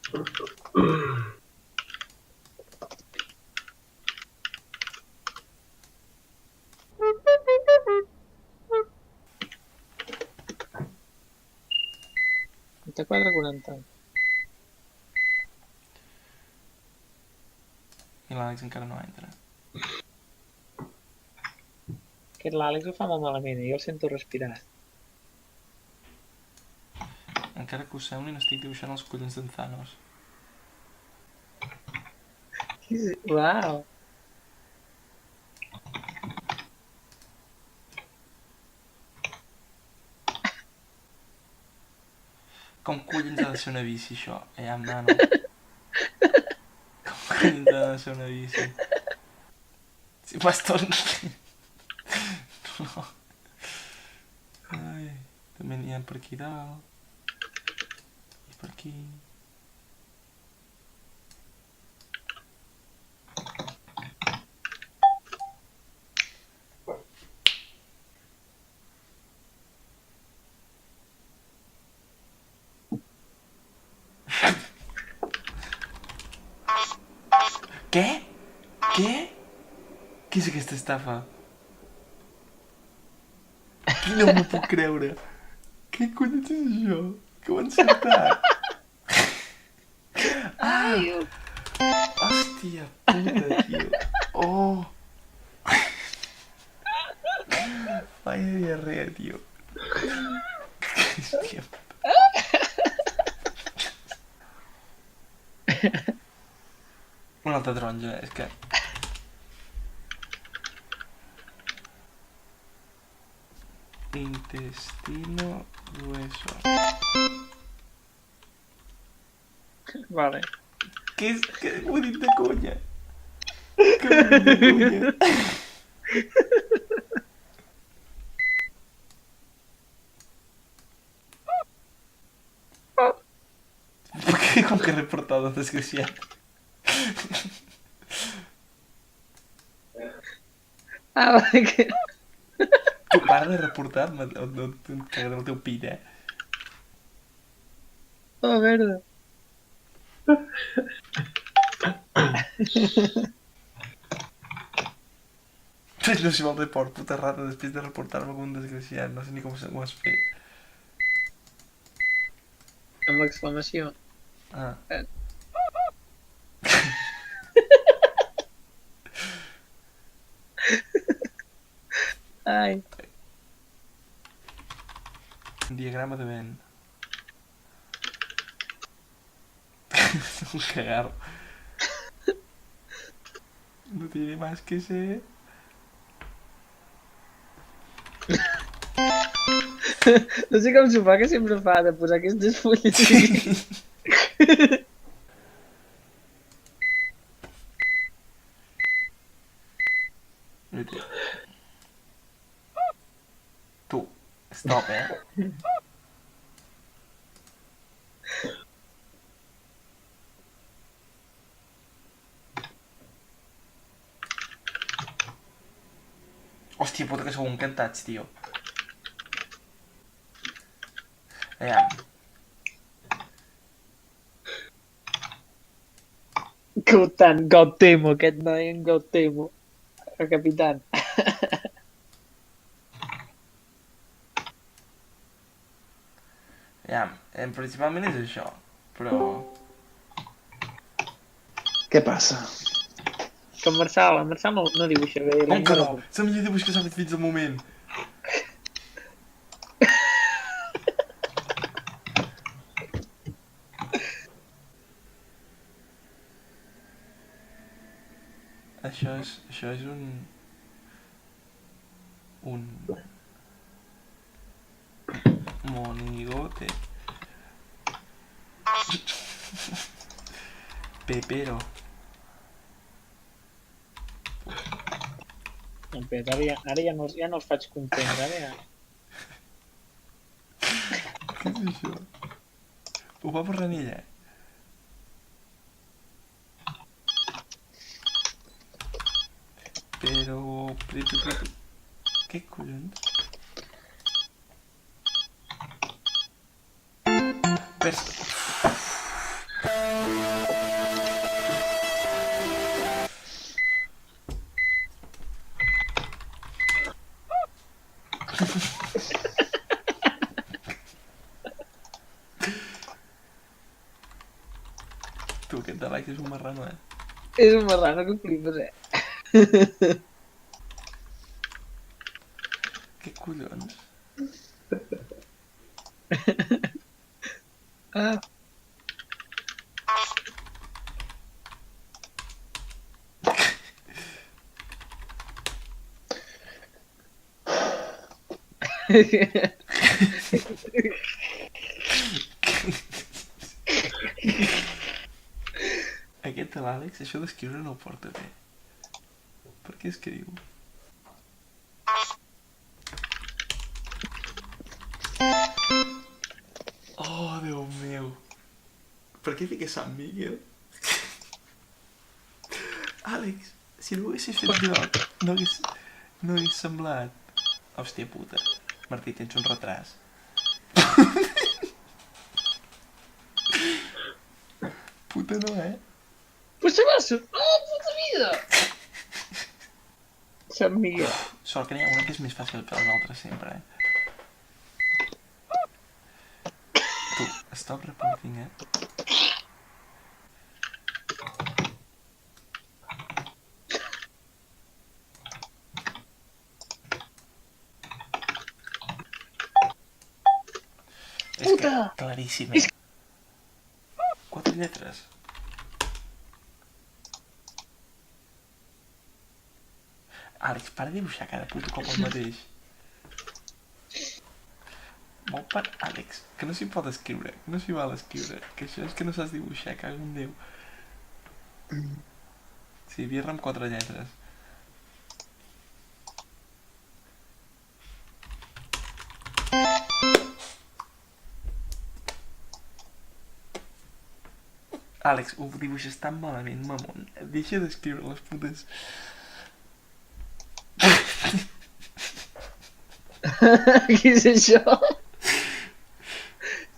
$34,40. I l'Àlex encara no entra. Que l'Àlex ho fa molt malament i jo el sento respirar. Encara que ho sembli, no estic dibuixant els collons d'en Thanos. Uau! Com collons ha de ser una bici, això? Amb nano. Com collons ha de ser una bici? Si fas tot... No. Ai, també n'hi ha per aquí dalt. I per aquí. Què? Què? Què és aquesta estafa? No m'ho puc creure. Què collons és això? Que ho han encertat? Ah! Hòstia puta, tio. Oh! Vaya diarrea, tio. Hòstia puta. Una altra taronja, és que... Intestino grueso. Vale. Què és? Què ho he dit de conya? Què ho he dit de conya? Per què com que he reportat, desgraciat? Ah, vale, que... Tu para de reportar-me, no et cagaré el teu pit, eh? Oh, merda. No sé si me'l report, puta rata, després de reportar-me com un desgraciat. No sé ni com ho has fet. Amb l'exclamació. Ah. Ai. Un diagrama de Venn. Un cagar. No tiene más que ser... No sé com s'ho fa, que sempre fa de posar aquestes fulles. Tu, stop, eh? Hòstia puta, que sou encantats, tio. Aviam. Tant, que el temo, aquest noi, que el temo. El capitán. Aviam, principalment és això, però... Què passa? Que en Marçal no dibuixa bé. Com que no? És el millor dibuix que s'ha fet fins al moment. Això és un monigote. Pepero. Ara ja no els faig contents, ara ja. Què és això? Ho fa per l'anella. Però... Què collons? Aquest de like és un marrano, eh? És un marrano que flipes, eh? Què collons? Ah. Aquest de l'Àlex, això d'escriure no ho porta bé. Per què escriu? Oh, Déu meu. Per què fiques Sant Miguel? Àlex, si no ho haguessis fet groc, no hagués semblat... Hòstia puta. Martí, tens un retras. Puta no, eh? Pues se va a... ¡Oh, puta vida! Sant Miguel. Sort que n'hi ha una que és més fàcil que les altres sempre, eh? Tu, stop reporting, eh? És que, Puta! claríssim, eh? 4 lletres. Àlex, para de dibuixar cada puto cop el mateix. Molt per... Àlex, que no s'hi pot escriure, que no s'hi val escriure, que això és que no saps dibuixar, cago en Déu. Sí, birra amb 4 lletres. Àlex, ho dibuixes tan malament, mamon. Deixa d'escriure les putes... Què és això?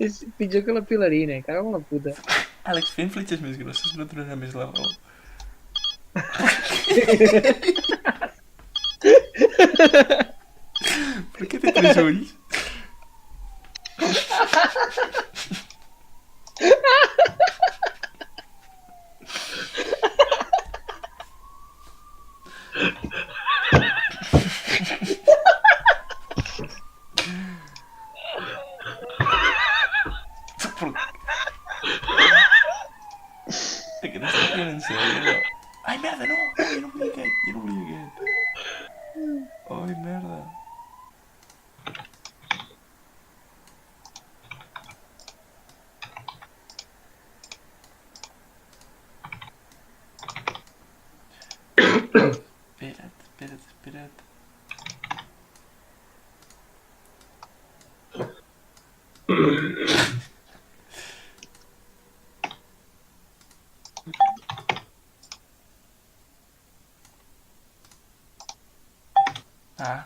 És pitjor que la pilarina, cago en la puta. Àlex, fent fletxes més grosses no et donarà més la raó. Per què té 3 ulls? Aquest està fent en sèrio, no? Ai, merda, no! No, jo no volia aquest, jo no volia aquest. Ai, merda. Espera't. Ah.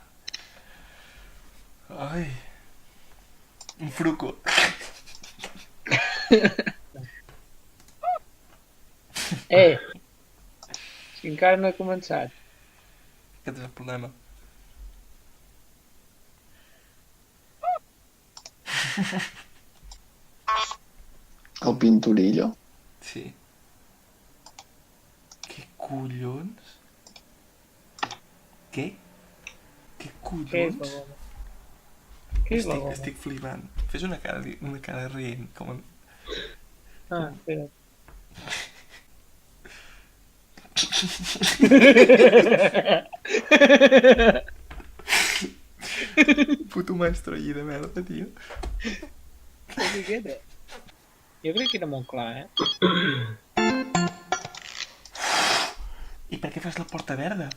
Ai. Un fruco. Si encara no he començat. Aquest és el problema. El pinturillo. Sí. Què collons? Què? Què Què és la collons? goma? Què és la goma? Estic flipant. Fes una cara rient, com... Ah, espera. Puto maestro allí de merda, tio. Que miqueta. Jo crec que era molt clar, eh? I per què fas la porta verda?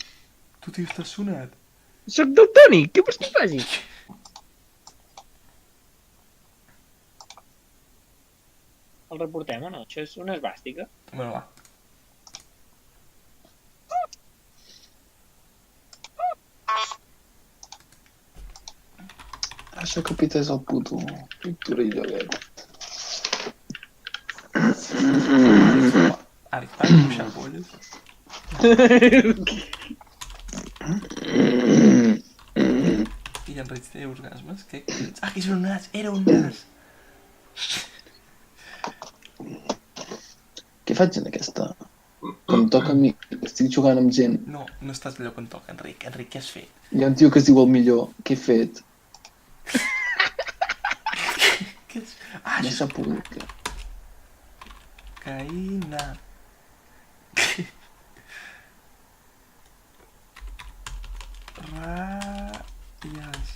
Tu, tio, estàs sonat. Soc daltònic, què vols que faci? El reportem o no? Això és una esbàstica. Bueno, va. Això que pita és el puto pinturillo aquest. Àlex, para de dibuixar polles. I en Reig té orgasmes? Què collons? Ah, que és un nas! Era un nas! Què faig en aquesta? Que em toca a mi, estic jugant amb gent. No, no estàs allò que em toca, Enric. Enric, què has fet? Hi ha un tio que es diu el millor. Què he fet? Què és? Ah, No això s'ha és pogut. caïna. Ratlles.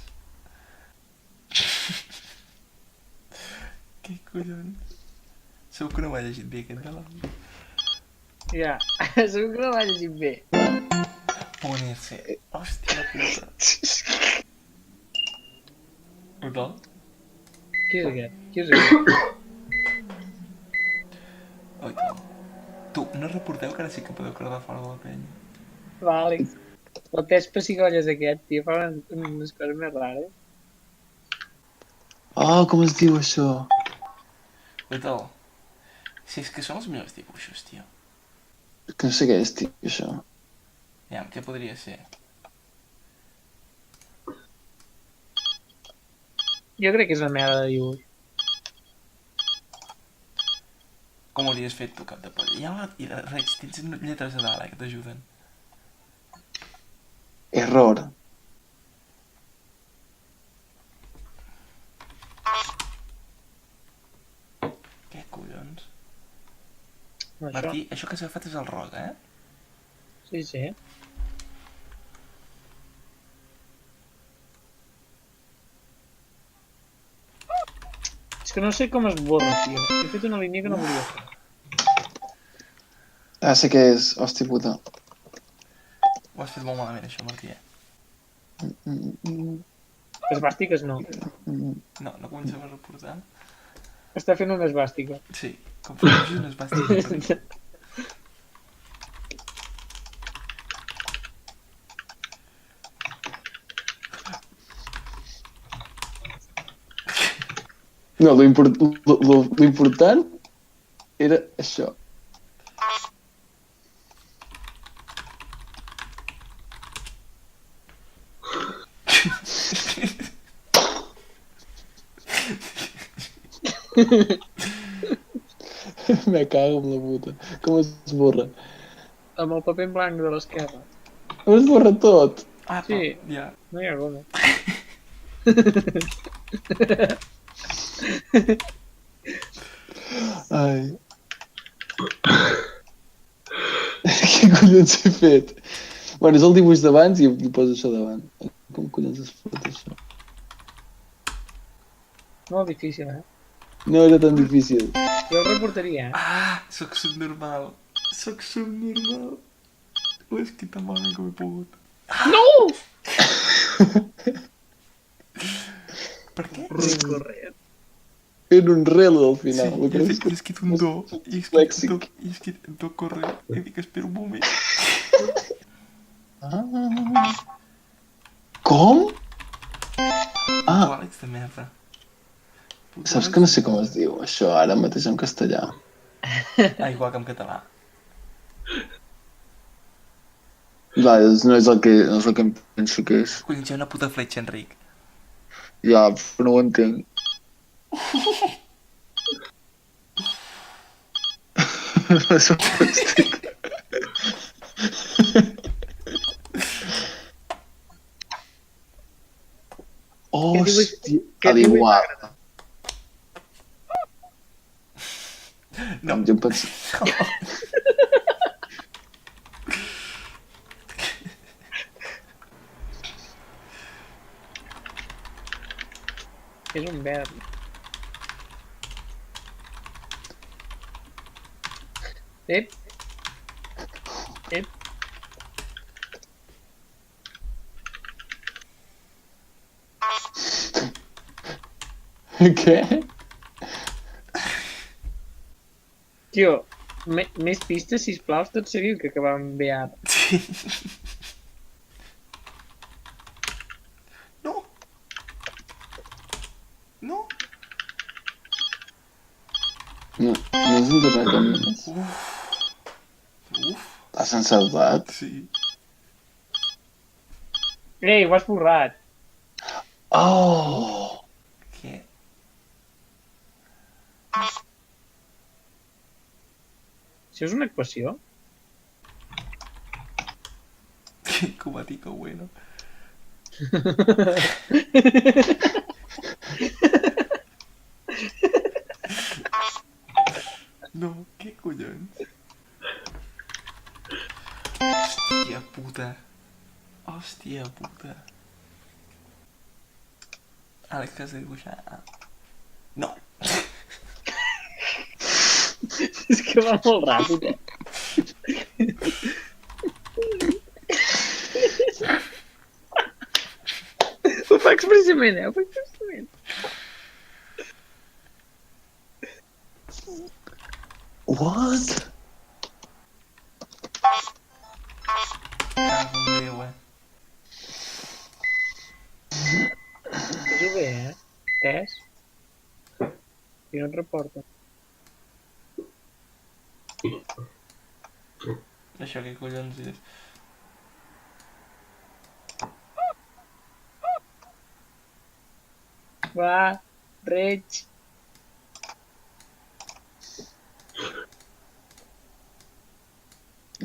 Què collons? Segur que no m'ha llegit bé aquest galop. Ja, segur que no l'ha llegit bé. Ponerse. Hòstia puta. Brutal. Qui és aquest? Qui és aquest? Oi, tu, no recordeu que ara sí que podeu quedar fora de la penya? Vale. El test pessigolles aquest, tio, fa unes coses més rares. Oh, com es diu això? Brutal. Si és que són els millors dibuixos, tio. Que no sé què és, tio, això. Ja, què podria ser? Jo crec que és una merda de dibuix. Com ho hauries fet tu, cap de polla? Ja, i res, tens lletres a dalt, que t'ajuden. Error. Què collons? Això. Martí, això que s'ha agafat és el roc, eh? Sí, sí. És que no sé com es borra, tio. He fet una línia que no volia fer. Ah, sé què és. Hòstia puta. Ho has fet molt malament, això, Martí, eh? Esbàstiques no. No, no comencem a reportar. Està fent una esbàstica. Sí, com fa un es va estar. No, lo important era això. Me cago en la puta. Com es borra? Amb el paper en blanc de l'esquerra. Com es borra tot? Ah, Sí. però, ja. No hi ha goma. Ai. Què collons he fet? Bueno, és el dibuix d'abans i poso això davant. Com collons es fot això? Molt difícil, eh? No era tan difícil. Jo el reportaria, eh? Ah, soc subnormal. Soc subnormal. Ho he escrit tan malament com he pogut. No! Per què? Recorrent. Era un relo al Sí, final. i he escrit un do. I he escrit do correr. He dit que espera un moment. Ah. Com? Ah, Àlex de merda. Puto saps Àlex que no de sé com es diu això ara mateix en castellà. merda. Ah, igual que en català. Va, no és el que em penso que és. Collons, hi ha una puta fletxa, Enric. Ja, però no ho entenc. És un fàstic. Hòstia, Què a dibuix l'igual. No. Jo em penso... És un verb. Ep. Ep. Què? Tio, més pistes, sisplau, tot seguiu que acabàvem bé ara. Sí. No. No. No, no és un tornat amb més. Uf. T'has encertat? Sí. Ei, ho has borrat. Oh! Això és una equació? Cubatico bueno. No, què collons? Hòstia puta. Hòstia puta. Àlex, que has de dibuixar? Ah. No! És que va molt ràpid, eh? Ho fa expressament, eh? Ho fa expressament. What? Ah, com Déu, eh? Fes-ho bé, eh? Entès? I no et reporta. Això què collons és? Va, reig.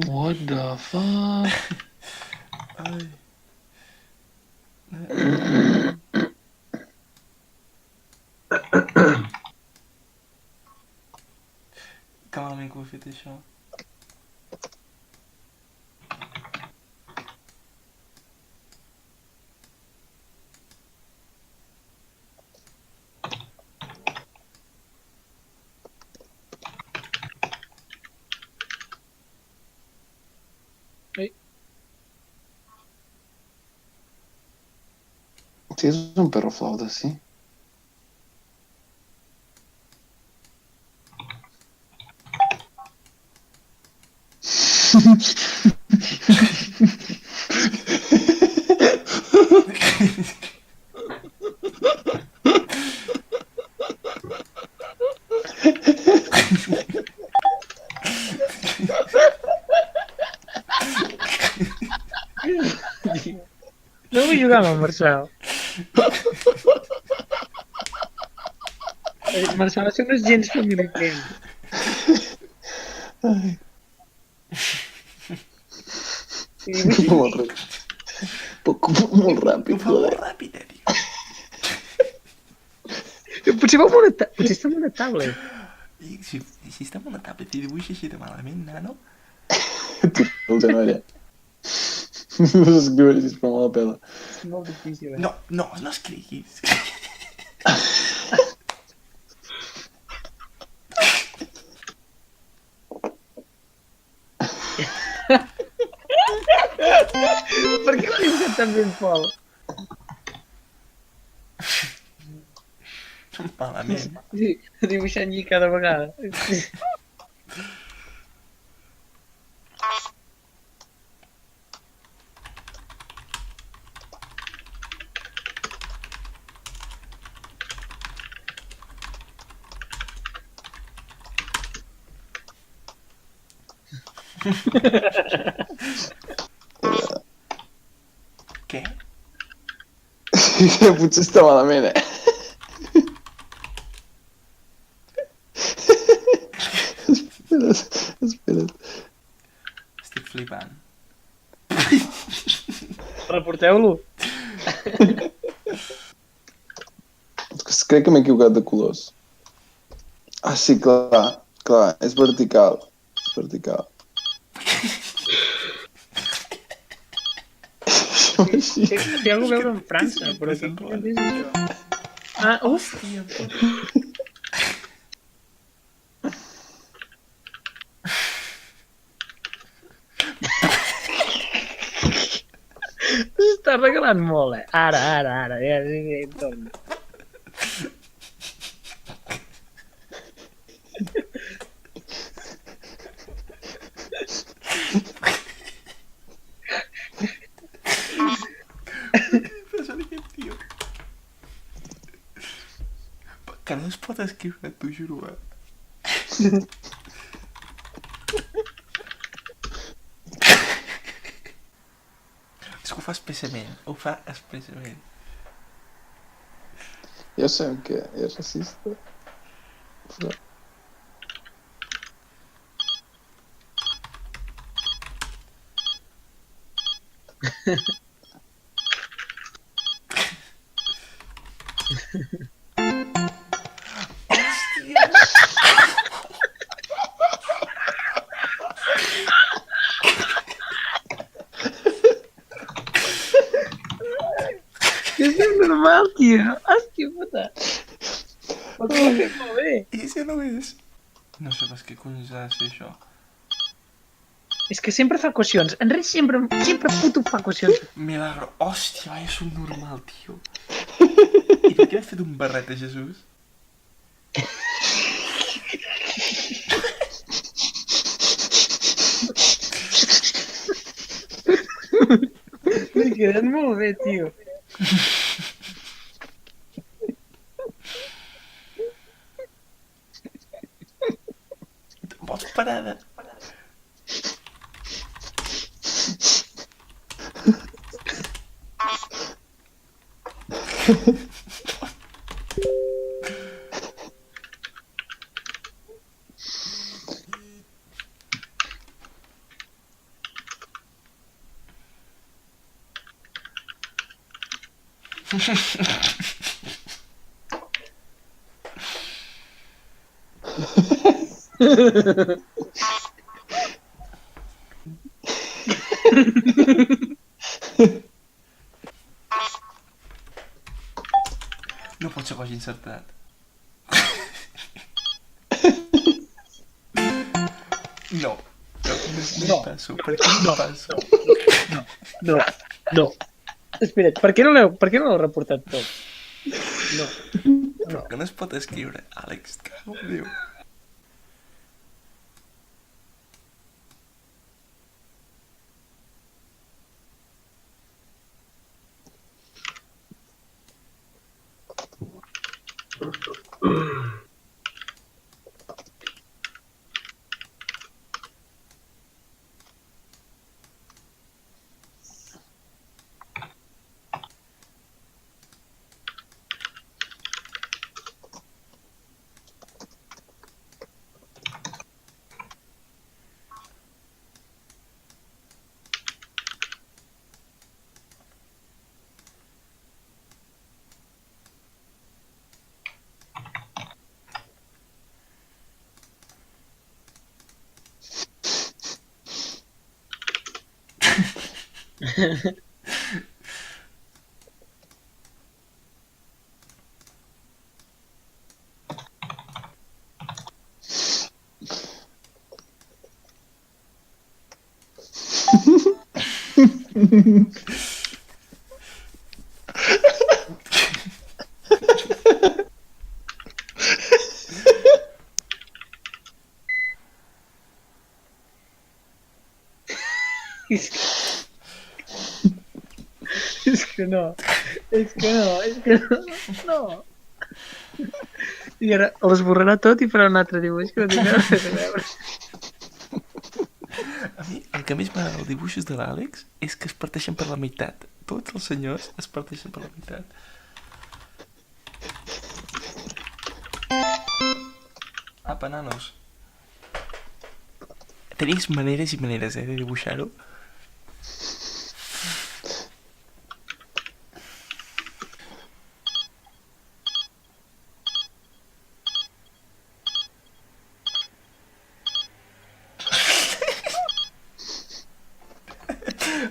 What the fuck? Ai. Que malament que ho he fet, això. Ei, Sí, és un perro flauta, sí. no vull jugar amb el Marçal. El Marçal, això no és gens family friendly. Ai, I dibuixi molt ràpid. Molt ràpid, Ho fa molt joder. ràpid, tio. Potser va amb una potser està amb una tablet. I si està en una tablet i dibuixa així de malament, nano... El genoll. No s'escriure, sisplau, me la pela. És molt difícil, eh? No, no, no escriguis. Per què ho dibuixat tan ben Pol? Malament. Sí, dibuixant lli cada vegada. Què? Potser està malament, eh? Espera't. Estic flipant. Reporteu-lo. Crec que m'he equivocat de colors. Ah, sí, clar. Clar, és vertical. És vertical. Això així. Té alguna a veure amb França, però què collons és això? Ah, uf! Hòstia, puta. S'està regalant molt, eh? Ara, ja, torna. Però són aquest tio. Que no es pot escriure, t'ho juro, eh? És que ho fa expressament. Ho fa expressament. Ja sabem que és racista. Però... Hòstia! Que és normal, tio. Hòstia puta. Però que ho has fet molt bé. I això no és? No sé pas què collons ha de ser això. És que sempre fa equacions. En res sempre puto fa equacions. Milagro. Hòstia, vaya subnormal, tio. I per què m'he fet un barret a Jesús? M'he quedat molt bé, tio. Vols parar de... No pot ser que ho hagi encertat. No. No passo. Per què no passo? No, no. Espera't, per què no l'heu reportat tot? No. Però que no es pot escriure. Àlex, cago en Déu. És que no. És que no. No. I ara l'esborrarà tot i farà un altre dibuix que no té res a veure. A mi el que més m'agrada dels dibuixos de l'Àlex és que es parteixen per la meitat. Tots els senyors es parteixen per la meitat. Apa, nanos. Tenies maneres i maneres, de dibuixar-ho.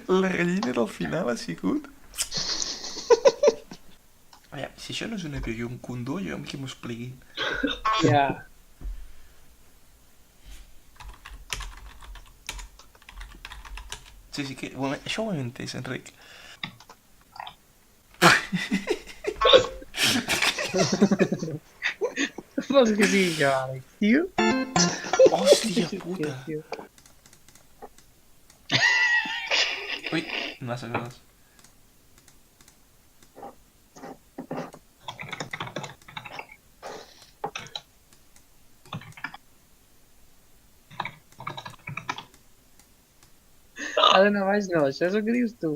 La gallina del final ha sigut... Aviam, si això no és un avió i un condó, jo amb qui m'ho expliquin. Ja. Sí, que... Això ho hem entès, Enric. Vols que sigui jo, Àlex, tio? Hòstia puta! Ui, massa gros. Ara no baix, no, això és el que dius tu.